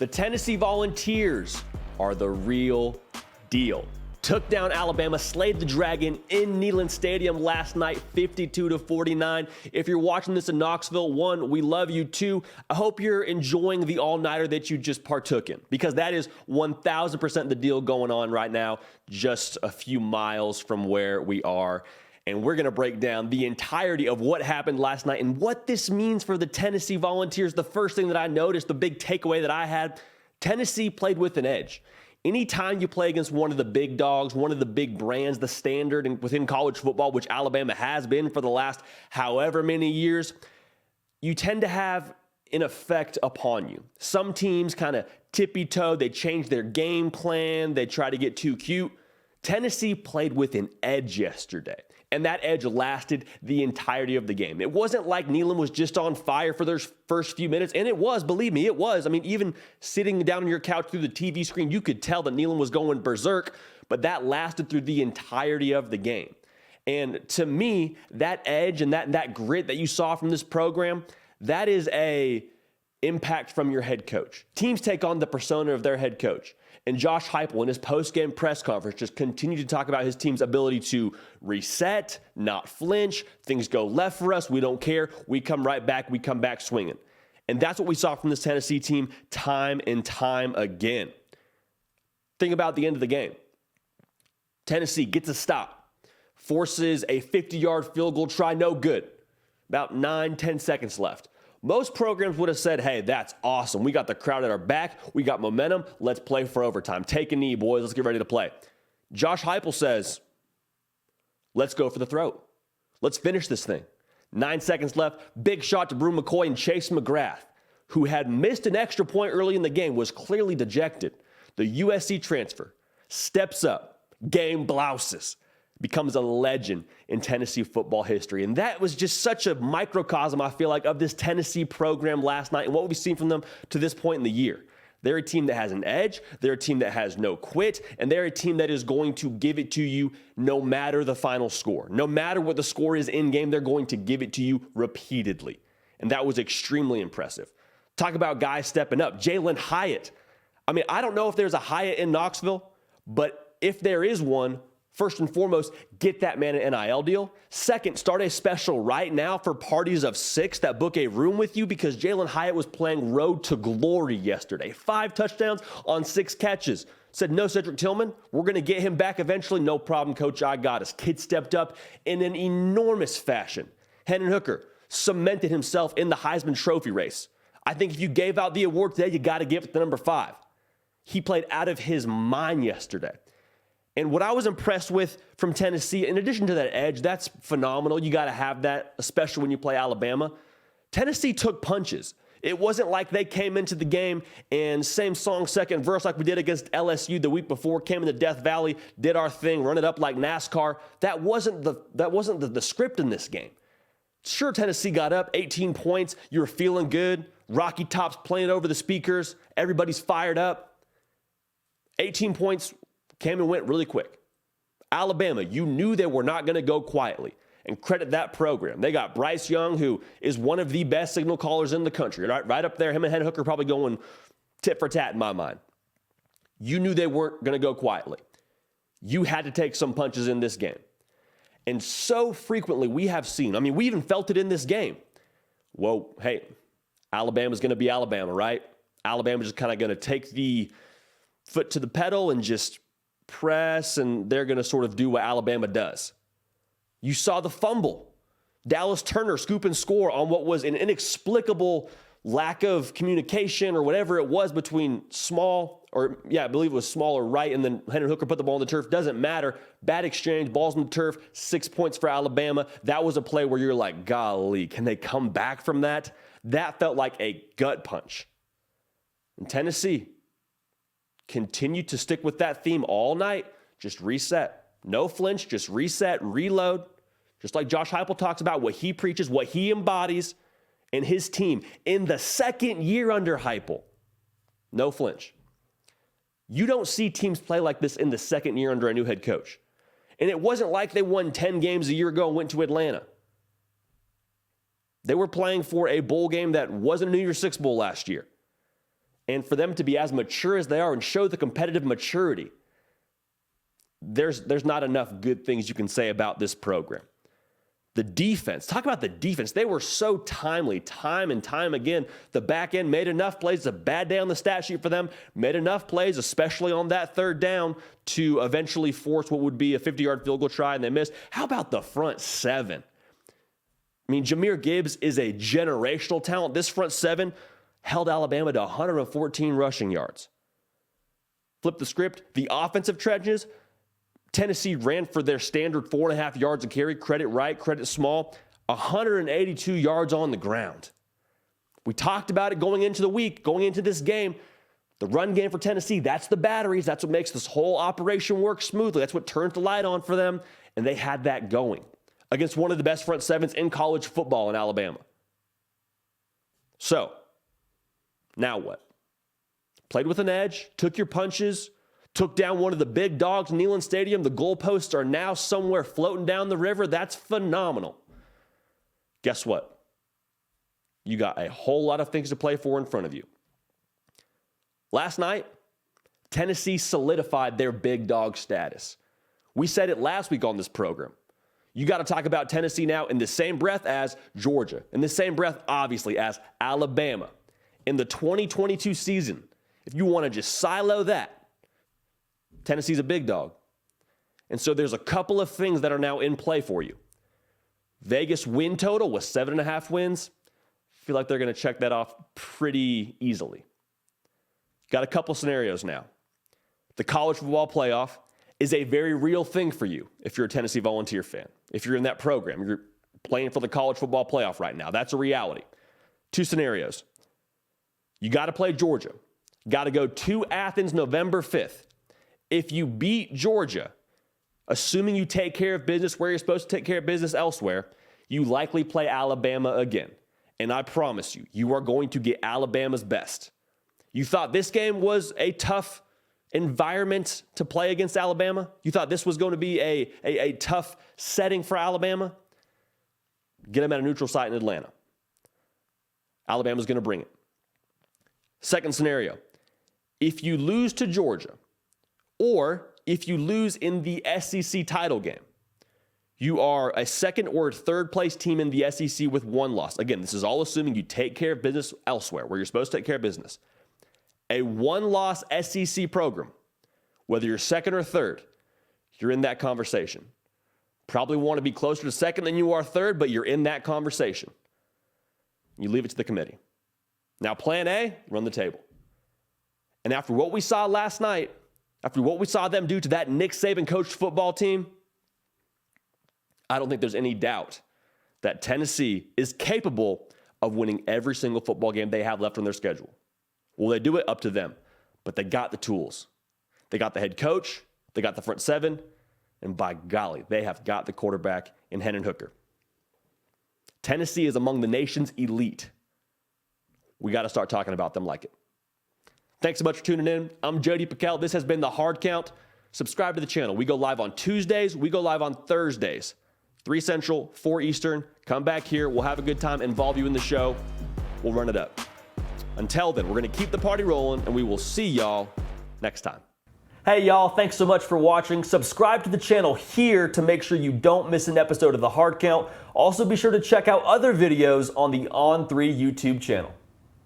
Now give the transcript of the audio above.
The Tennessee Volunteers are the real deal. Took down Alabama, slayed the Dragon in Neyland Stadium last night, 52-49. If you're watching this in Knoxville, one, we love you. Two, I hope you're enjoying the all-nighter that you just partook in, because that is 1,000% the deal going on right now, just a few miles from where we are. And we're going to break down the entirety of what happened last night and what this means for the Tennessee Volunteers. The first thing that I noticed, the big takeaway that I had, Tennessee played with an edge. Anytime you play against one of the big dogs, one of the big brands, the standard within college football, which Alabama has been for the last however many years, you tend to have an effect upon you. Some teams kind of tippy-toe, they change their game plan, they try to get too cute. Tennessee played with an edge yesterday, and that edge lasted the entirety of the game. It wasn't like Neyland was just on fire for their first few minutes, and it was, believe me, it was. I mean, even sitting down on your couch through the TV screen, you could tell that Neyland was going berserk, but that lasted through the entirety of the game. And to me, that edge and that grit that you saw from this program, that is a impact from your head coach. Teams take on the persona of their head coach. And Josh Heupel, in his post-game press conference, just continued to talk about his team's ability to reset, not flinch. Things go left for us. We don't care. We come right back. We come back swinging. And that's what we saw from this Tennessee team time and time again. Think about the end of the game. Tennessee gets a stop, forces a 50-yard field goal try, no good. About 9-10 seconds left. Most programs would have said, hey, that's awesome. We got the crowd at our back. We got momentum. Let's play for overtime. Take a knee, boys. Let's get ready to play. Josh Heupel says, let's go for the throat. Let's finish this thing. 9 seconds left. Big shot to Brew McCoy, and Chase McGrath, who had missed an extra point early in the game, was clearly dejected. The USC transfer steps up, game blouses, becomes a legend in Tennessee football history. And that was just such a microcosm, I feel like, of this Tennessee program last night and what we've seen from them to this point in the year. They're a team that has an edge. They're a team that has no quit. And they're a team that is going to give it to you no matter the final score. No matter what the score is in game, they're going to give it to you repeatedly. And that was extremely impressive. Talk about guys stepping up. Jalin Hyatt. I mean, I don't know if there's a Hyatt in Knoxville, but if there is one, first and foremost, get that man an NIL deal. Second, start a special right now for parties of 6 that book a room with you, because Jalin Hyatt was playing road to glory yesterday. 5 touchdowns on 6 catches. Said, no, Cedric Tillman, we're going to get him back eventually. No problem, coach, I got us. Kid stepped up in an enormous fashion. Hendon Hooker cemented himself in the Heisman Trophy race. I think if you gave out the award today, you got to give it to number 5. He played out of his mind yesterday. And what I was impressed with from Tennessee, in addition to that edge, that's phenomenal. You got to have that, especially when you play Alabama. Tennessee took punches. It wasn't like they came into the game and same song, second verse like we did against LSU the week before, came into Death Valley, did our thing, run it up like NASCAR. That wasn't the script in this game. Sure, Tennessee got up 18 points. You were feeling good. Rocky Top's playing over the speakers. Everybody's fired up. 18 points came and went really quick. Alabama, you knew they were not going to go quietly, and credit that program. They got Bryce Young, who is one of the best signal callers in the country, right up there. Him and Hendon Hooker probably going tit for tat in my mind. You knew they weren't going to go quietly. You had to take some punches in this game. And so frequently we have seen, I mean, we even felt it in this game. Whoa, hey, Alabama's going to be Alabama, right? Alabama's just kind of going to take the foot to the pedal and just press, and they're going to sort of do what Alabama does. You saw the fumble. Dallas Turner scoop and score on what was an inexplicable lack of communication or whatever it was between I believe it was small or right, and then Hendon Hooker put the ball on the turf. Doesn't matter. Bad exchange, balls on the turf, 6 points for Alabama. That was a play where you're like, golly, can they come back from that? That felt like a gut punch. And Tennessee continued to stick with that theme all night. Just reset. No flinch, just reset, reload. Just like Josh Heupel talks about, what he preaches, what he embodies, and his team in the second year under Heupel. No flinch. You don't see teams play like this in the second year under a new head coach. And it wasn't like they won 10 games a year ago and went to Atlanta. They were playing for a bowl game that wasn't a New Year's Six Bowl last year. And for them to be as mature as they are and show the competitive maturity, there's not enough good things you can say about this program. The defense, talk about the defense. They were so timely, time and time again. The back end made enough plays. It's a bad day on the stat sheet for them. Made enough plays, especially on that third down, to eventually force what would be a 50-yard field goal try, and they missed. How about the front seven? I mean, Jahmyr Gibbs is a generational talent. This front seven held Alabama to 114 rushing yards. Flip the script. The offensive trenches, Tennessee ran for their standard 4.5 yards a carry. Credit right, credit small. 182 yards on the ground. We talked about it going into the week, going into this game. The run game for Tennessee, that's the batteries. That's what makes this whole operation work smoothly. That's what turns the light on for them. And they had that going against one of the best front sevens in college football in Alabama. So, now what? Played with an edge, took your punches, took down one of the big dogs in Neyland Stadium. The goalposts are now somewhere floating down the river. That's phenomenal. Guess what? You got a whole lot of things to play for in front of you. Last night, Tennessee solidified their big dog status. We said it last week on this program. You got to talk about Tennessee now in the same breath as Georgia, in the same breath, obviously, as Alabama. In the 2022 season, if you want to just silo that, Tennessee's a big dog. And so there's a couple of things that are now in play for you. Vegas win total was 7.5 wins. I feel like they're going to check that off pretty easily. Got a couple scenarios now. The college football playoff is a very real thing for you if you're a Tennessee Volunteer fan. If you're in that program, you're playing for the college football playoff right now. That's a reality. Two scenarios. You got to play Georgia. Got to go to Athens November 5th. If you beat Georgia, assuming you take care of business where you're supposed to take care of business elsewhere, you likely play Alabama again. And I promise you, you are going to get Alabama's best. You thought this game was a tough environment to play against Alabama? You thought this was going to be a tough setting for Alabama? Get them at a neutral site in Atlanta. Alabama's going to bring it. Second scenario, if you lose to Georgia, or if you lose in the SEC title game, you are a second or third place team in the SEC with one loss. Again, this is all assuming you take care of business elsewhere, where you're supposed to take care of business. A one-loss SEC program, whether you're second or third, you're in that conversation. Probably want to be closer to second than you are third, but you're in that conversation. You leave it to the committee. Now, plan A, run the table. And after what we saw last night, after what we saw them do to that Nick Saban coached football team, I don't think there's any doubt that Tennessee is capable of winning every single football game they have left on their schedule. Will they do it? Up to them. But they got the tools. They got the head coach. They got the front seven. And by golly, they have got the quarterback in Hendon Hooker. Tennessee is among the nation's elite. We got to start talking about them like it. Thanks so much for tuning in. I'm Jody Pickell. This has been The Hard Count. Subscribe to the channel. We go live on Tuesdays. We go live on Thursdays. 3 Central, 4 Eastern. Come back here. We'll have a good time. Involve you in the show. We'll run it up. Until then, we're going to keep the party rolling, and we will see y'all next time. Hey, y'all. Thanks so much for watching. Subscribe to the channel here to make sure you don't miss an episode of The Hard Count. Also, be sure to check out other videos on the On3 YouTube channel.